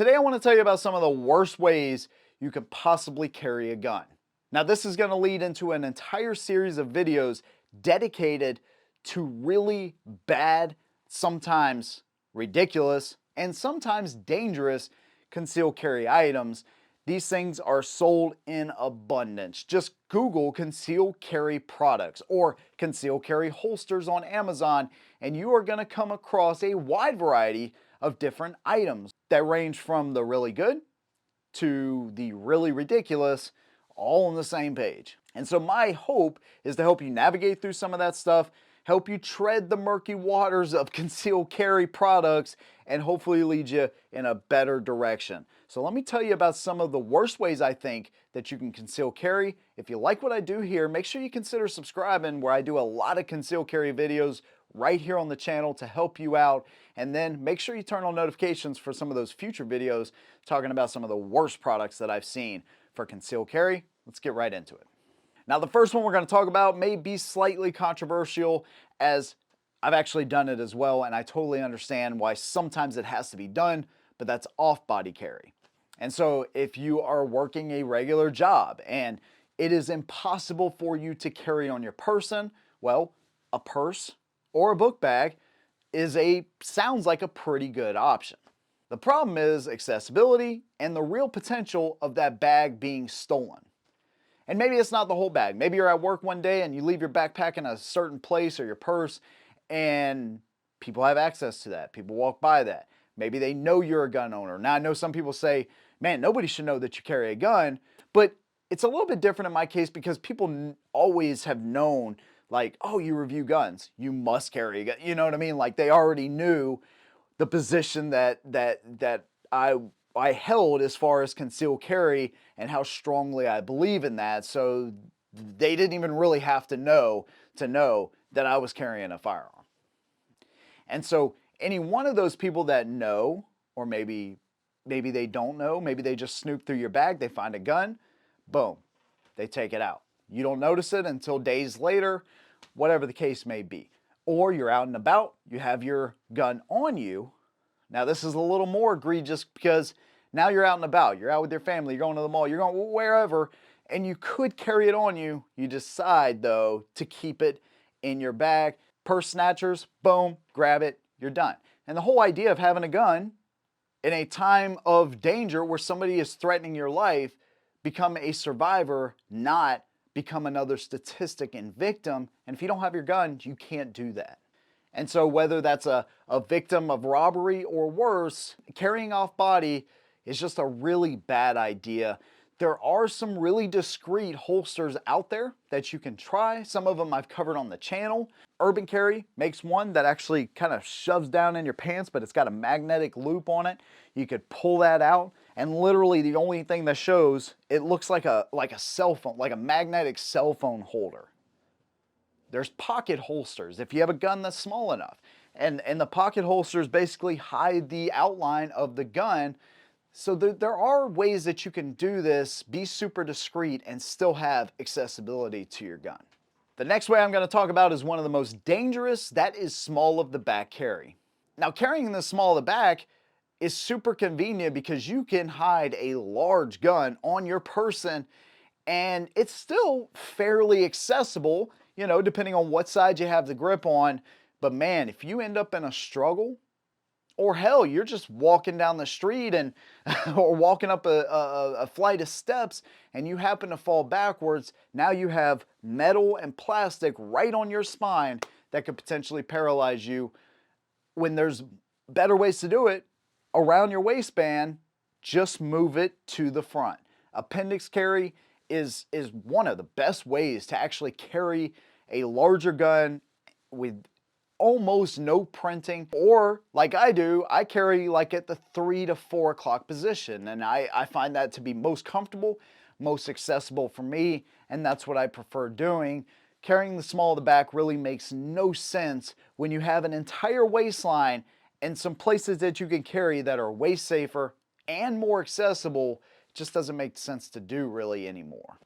Today I want to tell you about some of the worst ways you could possibly carry a gun. Now this is going to lead into an entire series of videos dedicated to really bad, sometimes ridiculous, and sometimes dangerous concealed carry items. These things are sold in abundance. Just Google concealed carry products or concealed carry holsters on Amazon, and you are going to come across a wide variety of different items that range from the really good to the really ridiculous, all on the same page. And so my hope is to help you navigate through some of that stuff, help you tread the murky waters of concealed carry products, and hopefully lead you in a better direction. So let me tell you about some of the worst ways I think that you can conceal carry. If you like what I do here, make sure you consider subscribing, where I do a lot of concealed carry videos right here on the channel to help you out. And then make sure you turn on notifications for some of those future videos talking about some of the worst products that I've seen for concealed carry. Let's get right into it. Now the first one we're going to talk about may be slightly controversial, as I've actually done it as well, and I totally understand why sometimes it has to be done, but that's off-body carry. And so if you are working a regular job and it is impossible for you to carry on your person, well, a purse or a book bag sounds like a pretty good option. The problem is accessibility and the real potential of that bag being stolen. And maybe it's not the whole bag. Maybe you're at work one day and you leave your backpack in a certain place, or your purse, and people have access to that. People walk by that. Maybe they know you're a gun owner. Now I know some people say, man, nobody should know that you carry a gun, but it's a little bit different in my case because people always have known, like, oh, you review guns, you must carry a gun. You know what I mean? Like they already knew the position that I held as far as concealed carry and how strongly I believe in that. So they didn't even really have to know that I was carrying a firearm. And so any one of those people that know, or maybe they don't know, maybe they just snoop through your bag, they find a gun, boom, they take it out. You don't notice it until days later, whatever the case may be. Or you're out and about, you have your gun on you. Now this is a little more egregious because now you're out and about, you're out with your family, you're going to the mall, you're going wherever, and you could carry it on you. You decide though to keep it in your bag. Purse snatchers, boom, grab it, you're done. And the whole idea of having a gun in a time of danger where somebody is threatening your life, become a survivor, not become another statistic and victim. And if you don't have your gun, you can't do that. And so whether that's a victim of robbery or worse, carrying off body is just a really bad idea. There are some really discreet holsters out there that you can try. Some of them I've covered on the channel. Urban Carry makes one that actually kind of shoves down in your pants, but it's got a magnetic loop on it. You could pull that out, and literally the only thing that shows, it looks like a cell phone, like a magnetic cell phone holder. There's pocket holsters if you have a gun that's small enough. And the pocket holsters basically hide the outline of the gun. So there are ways that you can do this, be super discreet, and still have accessibility to your gun. The next way I'm going to talk about is one of the most dangerous. That is small of the back carry. Now carrying the small of the back is super convenient because you can hide a large gun on your person and it's still fairly accessible, you know, depending on what side you have the grip on. But man, if you end up in a struggle, or hell, you're just walking down the street and or walking up a flight of steps and you happen to fall backwards, now you have metal and plastic right on your spine that could potentially paralyze you, when there's better ways to do it. Around your waistband, just move it to the front. Appendix carry is one of the best ways to actually carry a larger gun with almost no printing. Or like I do, I carry like at the 3 to 4 o'clock position, and I find that to be most comfortable, most accessible for me, and that's what I prefer doing. Carrying the small of the back really makes no sense when you have an entire waistline and some places that you can carry that are way safer and more accessible. Just doesn't make sense to do really anymore.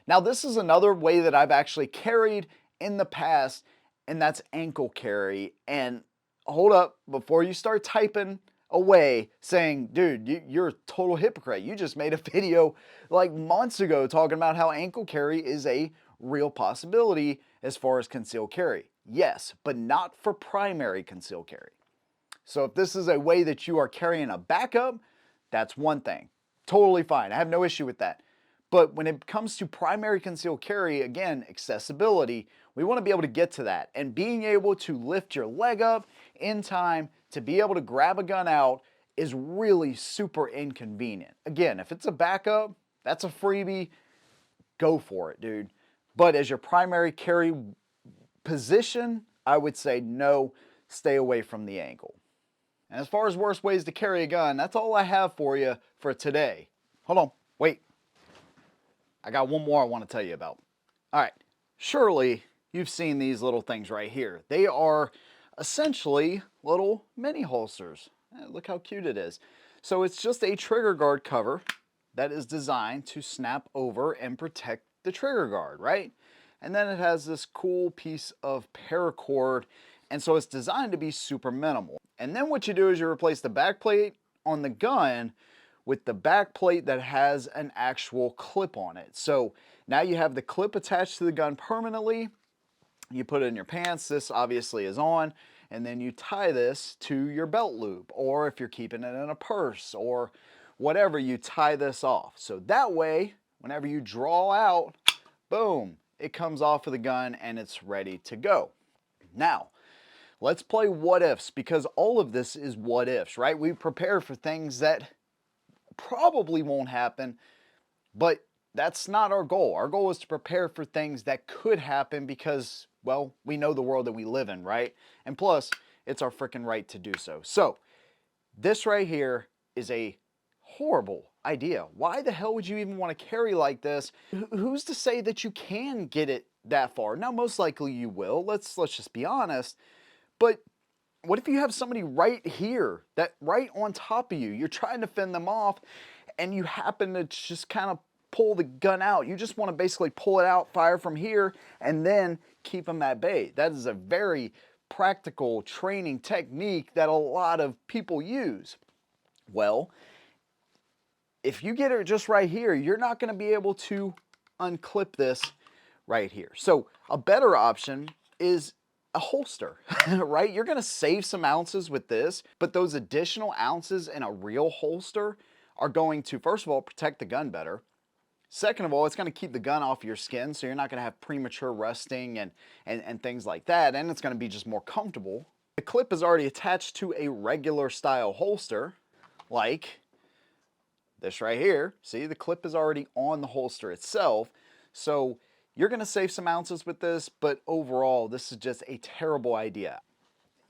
Now this is another way that I've actually carried in the past, and that's ankle carry. And hold up, before you start typing away saying, dude, you're a total hypocrite. You just made a video like months ago talking about how ankle carry is a real possibility as far as concealed carry. Yes, but not for primary concealed carry. So if this is a way that you are carrying a backup, that's one thing. Totally fine. I have no issue with that. But when it comes to primary concealed carry, again, accessibility, we want to be able to get to that. And being able to lift your leg up in time to be able to grab a gun out is really super inconvenient. Again, if it's a backup, that's a freebie, go for it, dude. But as your primary carry position, I would say no, stay away from the ankle. And as far as worst ways to carry a gun, that's all I have for you for today. Hold on, wait. I got one more I want to tell you about. All right, surely you've seen these little things right here. They are essentially little mini holsters. Look how cute it is. So it's just a trigger guard cover that is designed to snap over and protect the trigger guard, right? And then it has this cool piece of paracord, and so it's designed to be super minimal. And then what you do is you replace the back plate on the gun with the back plate that has an actual clip on it. So now you have the clip attached to the gun permanently. You put it in your pants, this obviously is on, and then you tie this to your belt loop, or if you're keeping it in a purse or whatever, you tie this off. So that way, whenever you draw out, boom, it comes off of the gun and it's ready to go. Now, let's play what ifs, because all of this is what ifs, right? We prepare for things that probably won't happen, but that's not our goal. Our goal is to prepare for things that could happen because, well, we know the world that we live in, right? And plus, it's our freaking right to do so. So, this right here is a horrible idea. Why the hell would you even want to carry like this? Who's to say that you can get it that far? Now, most likely you will. Let's just be honest. But what if you have somebody right here, that right on top of you, you're trying to fend them off, and you happen to just kind of pull the gun out. You just want to basically pull it out, fire from here, and then keep them at bay. That is a very practical training technique that a lot of people use. Well, if you get it just right here, you're not going to be able to unclip this right here. So a better option is a holster, right? You're going to save some ounces with this, but those additional ounces in a real holster are going to, first of all, protect the gun better. Second of all, it's going to keep the gun off your skin, so you're not going to have premature rusting and things like that, and it's going to be just more comfortable. The clip is already attached to a regular style holster, like this right here. See, the clip is already on the holster itself, so you're going to save some ounces with this, but overall, this is just a terrible idea.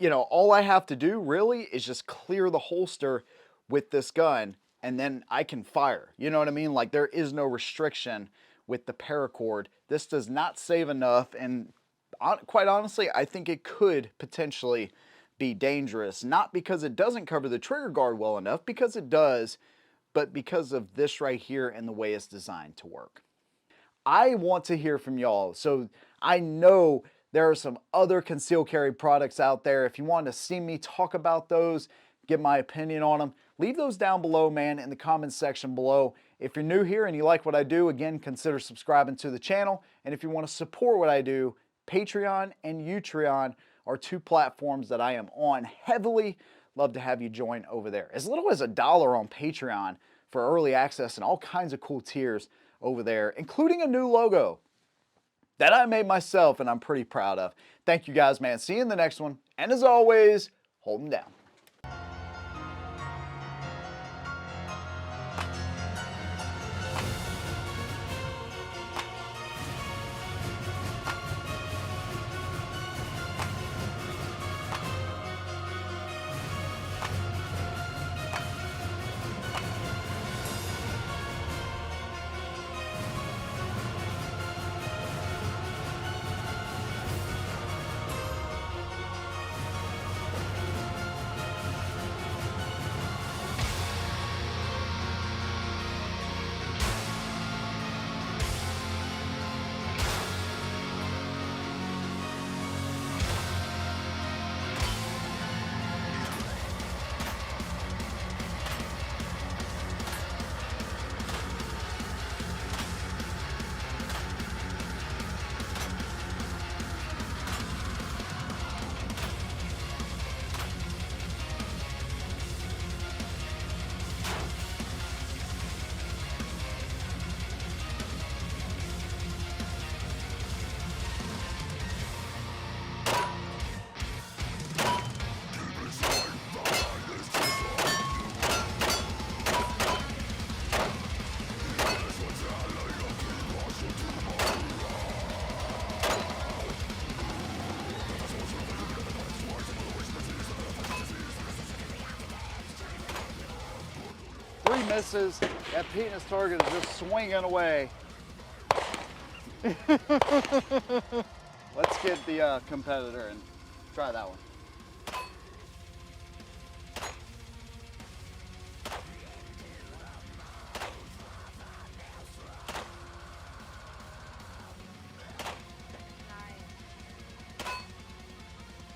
You know, all I have to do really is just clear the holster with this gun, and then I can fire. You know what I mean? Like, there is no restriction with the paracord. This does not save enough, and quite honestly, I think it could potentially be dangerous. Not because it doesn't cover the trigger guard well enough, because it does, but because of this right here and the way it's designed to work. I want to hear from y'all. So I know there are some other concealed carry products out there. If you want to see me talk about those, get my opinion on them, leave those down below, man, in the comments section below. If you're new here and you like what I do, again, consider subscribing to the channel. And if you want to support what I do, Patreon and Utreon are two platforms that I am on heavily. Love to have you join over there. As little as $1 on Patreon for early access and all kinds of cool tiers over there, including a new logo that I made myself and I'm pretty proud of. Thank you guys, man. See you in the next one. And as always, hold them down. 3 misses. That penis target is just swinging away. Let's get the competitor and try that one.